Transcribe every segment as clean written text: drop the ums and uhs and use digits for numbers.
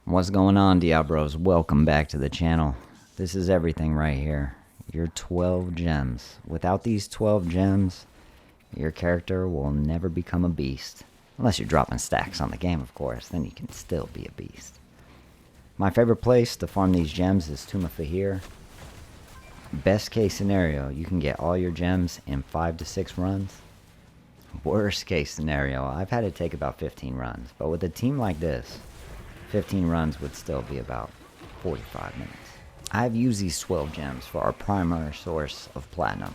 What's going on, Diablos? Welcome back to the channel. This is everything right here. Your 12 gems. Without these 12 gems, your character will never become a beast. Unless you're dropping stacks on the game, of course. Then you can still be a beast. My favorite place to farm these gems is Tomb of Fahir. Best case scenario, you can get all your gems in 5 to 6 runs. Worst case scenario, I've had it take about 15 runs. But with a team like this, 15 runs would still be about 45 minutes. I've used these 12 gems for our primary source of platinum.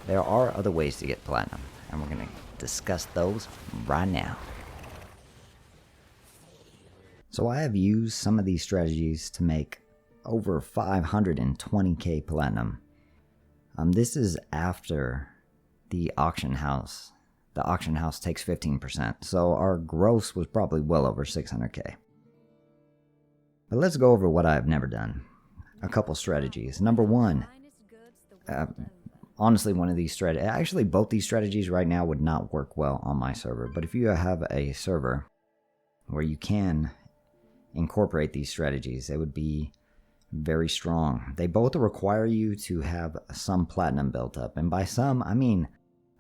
There are other ways to get platinum, and we're going to discuss those right now. So I have used some of these strategies to make over 520k platinum. This is after the auction house. The auction house takes 15%, so our gross was probably well over 600k. But let's go over what I've never done. A couple strategies. Number one, honestly, one of these strategies, actually both these strategies right now would not work well on my server, but if you have a server where you can incorporate these strategies, they would be very strong. They both require you to have some platinum built up, and by some, I mean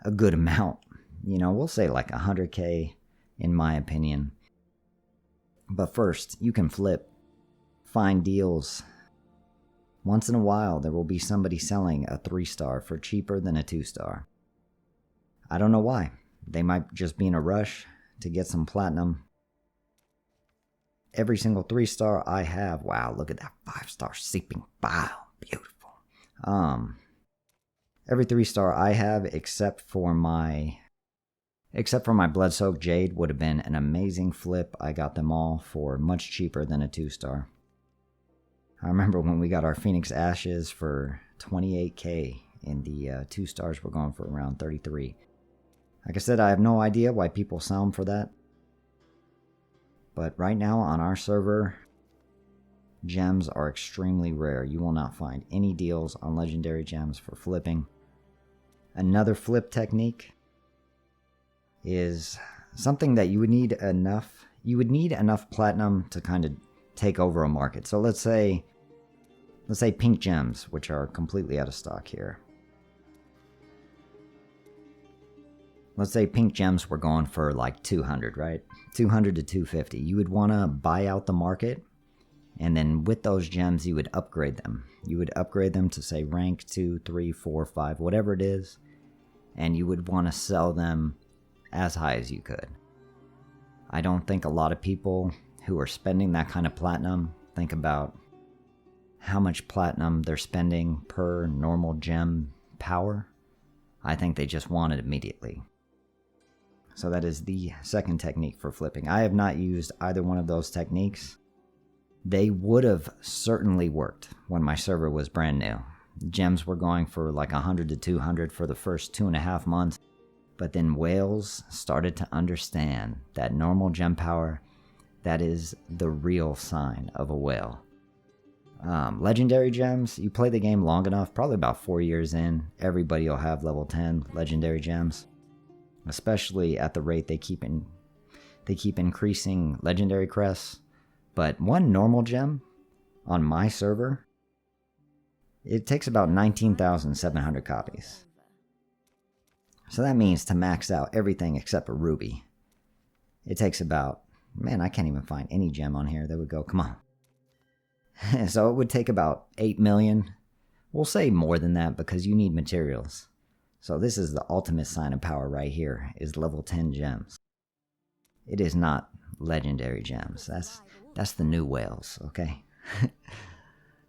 a good amount. You know, we'll say like 100k in my opinion. But first, you can flip, find deals. Once in a while, there will be somebody selling a 3-star for cheaper than a 2-star. I don't know why. They might just be in a rush to get some platinum. Every single 3-star I have, wow, look at that 5-star seeping bile, beautiful. Every 3-star I have, except for my Blood-Soaked Jade, would have been an amazing flip. I got them all for much cheaper than a 2-star. I remember when we got our Phoenix Ashes for 28k, and the 2-stars were going for around 33. Like I said, I have no idea why people sell them for that. But right now on our server, gems are extremely rare. You will not find any deals on legendary gems for flipping. Another flip technique is something that you would need enough platinum to kind of take over a market. So let's say pink gems, which are completely out of stock here. Let's say pink gems were going for like 200, right? 200 to 250. You would want to buy out the market, and then with those gems, you would upgrade them. You would upgrade them to say rank 2, 3, 4, 5, whatever it is, and you would want to sell them as high as you could. I don't think a lot of people who are spending that kind of platinum think about how much platinum they're spending per normal gem power. I think they just want it immediately. So that is the second technique for flipping. I have not used either one of those techniques. They would have certainly worked when my server was brand new. Gems were going for like 100 to 200 for the first 2.5 months. But then whales started to understand that normal gem power, that is the real sign of a whale. Legendary gems, you play the game long enough, probably about 4 years in, everybody will have level 10 legendary gems. Especially at the rate they keep increasing legendary crests. But one normal gem on my server, it takes about 19,700 copies. So that means to max out everything except a ruby, it takes about, man, I can't even find any gem on here that would go, come on. So it would take about 8 million. We'll say more than that because you need materials. So this is the ultimate sign of power right here, is level 10 gems. It is not legendary gems. That's the new whales, okay?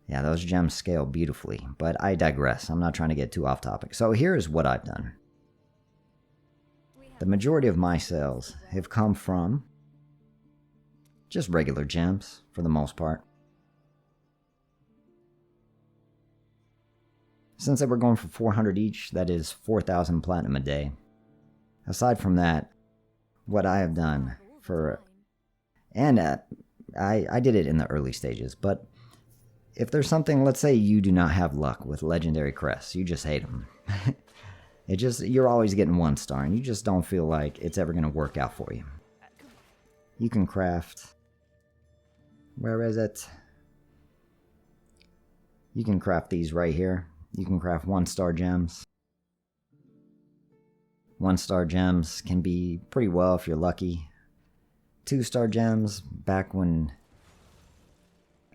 Yeah, those gems scale beautifully, but I digress. I'm not trying to get too off topic. So here's what I've done. The majority of my sales have come from just regular gems, for the most part. Since they were going for 400 each, that is 4,000 platinum a day. Aside from that, what I have done I did it in the early stages, but if there's something, let's say you do not have luck with legendary crests, you just hate them. You're always getting 1-star, and you just don't feel like it's ever going to work out for you. You can craft Where is it? You can craft these right here. You can craft 1-star gems. 1-star gems can be pretty well if you're lucky. 2-star gems, back when...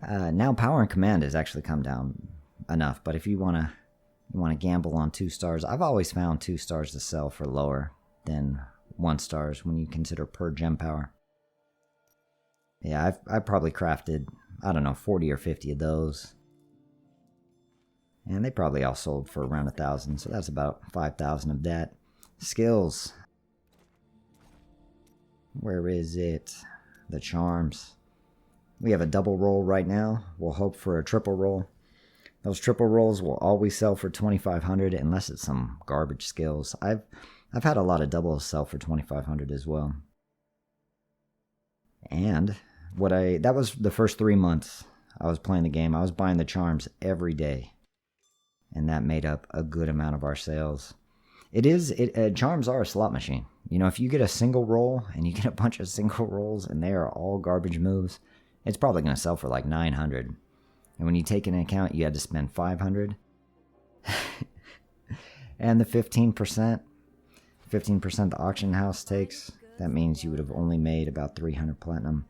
now power and command has actually come down enough, but if you want to gamble on 2 stars, I've always found 2 stars to sell for lower than 1 stars when you consider per gem power. Yeah, I've probably crafted, I don't know, 40 or 50 of those. And they probably all sold for around 1,000, so that's about 5,000 of that. Skills. Where is it? The charms. We have a double roll right now. We'll hope for a triple roll. Those triple rolls will always sell for 2,500 unless it's some garbage skills. I've had a lot of doubles sell for 2,500 as well. And that was the first 3 months I was playing the game. I was buying the charms every day, and that made up a good amount of our sales. Charms are a slot machine. You know, if you get a single roll and you get a bunch of single rolls and they are all garbage moves, it's probably going to sell for like 900. And when you take into account you had to spend 500 and the 15% the auction house takes, that means you would have only made about 300 platinum.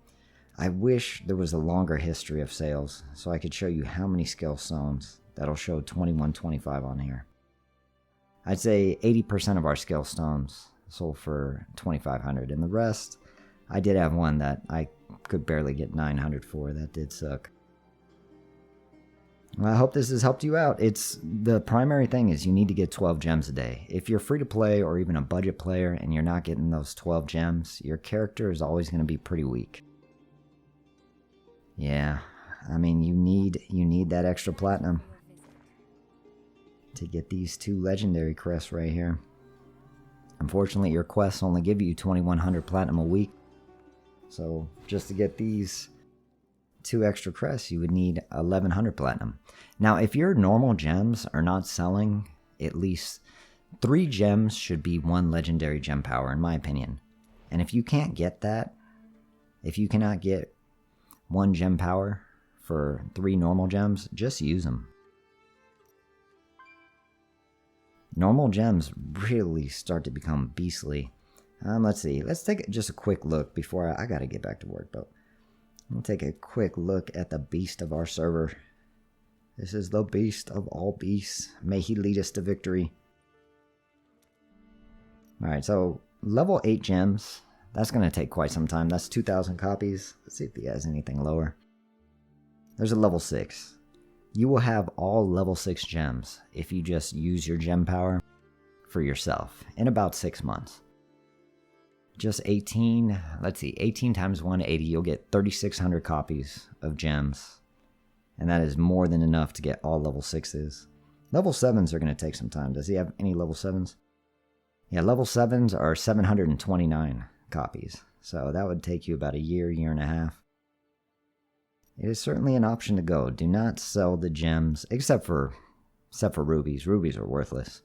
I wish there was a longer history of sales so I could show you how many skill stones that'll show 2125 on here. I'd say 80% of our skill stones sold for 2,500, and the rest, I did have one that I could barely get 900 for. That did suck. Well, I hope this has helped you out. The primary thing is you need to get 12 gems a day. If you're free to play or even a budget player and you're not getting those 12 gems, your character is always going to be pretty weak. Yeah, I mean, you need that extra platinum to get these 2 legendary crests right here. Unfortunately, your quests only give you 2,100 platinum a week. So just to get these 2 extra crests, you would need 1,100 platinum. Now, if your normal gems are not selling, at least 3 gems should be 1 legendary gem power, in my opinion. And if you can't get that, if you cannot get 1 gem power for 3 normal gems, just use them. Normal gems really start to become beastly. Let's see. Let's take just a quick look before I gotta get back to work, but we'll take a quick look at the beast of our server. This is the beast of all beasts. May he lead us to victory. Alright, so level 8 gems. That's going to take quite some time. That's 2,000 copies. Let's see if he has anything lower. There's a level 6. You will have all level 6 gems if you just use your gem power for yourself in about 6 months. Just 18, let's see, 18 times 180, you'll get 3,600 copies of gems. And that is more than enough to get all level 6s. Level 7s are going to take some time. Does he have any level 7s? Yeah, level 7s are 729 copies. So that would take you about a year and a half. It is certainly an option to go. Do not sell the gems, except for rubies. Rubies are worthless.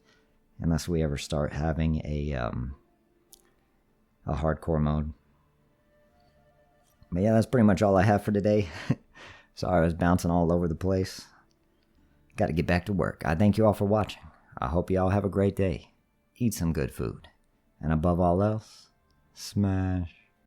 Unless we ever start having a hardcore mode. But yeah, that's pretty much all I have for today. Sorry I was bouncing all over the place. Got to get back to work. I thank you all for watching. I hope you all have a great day. Eat some good food. And above all else, smash.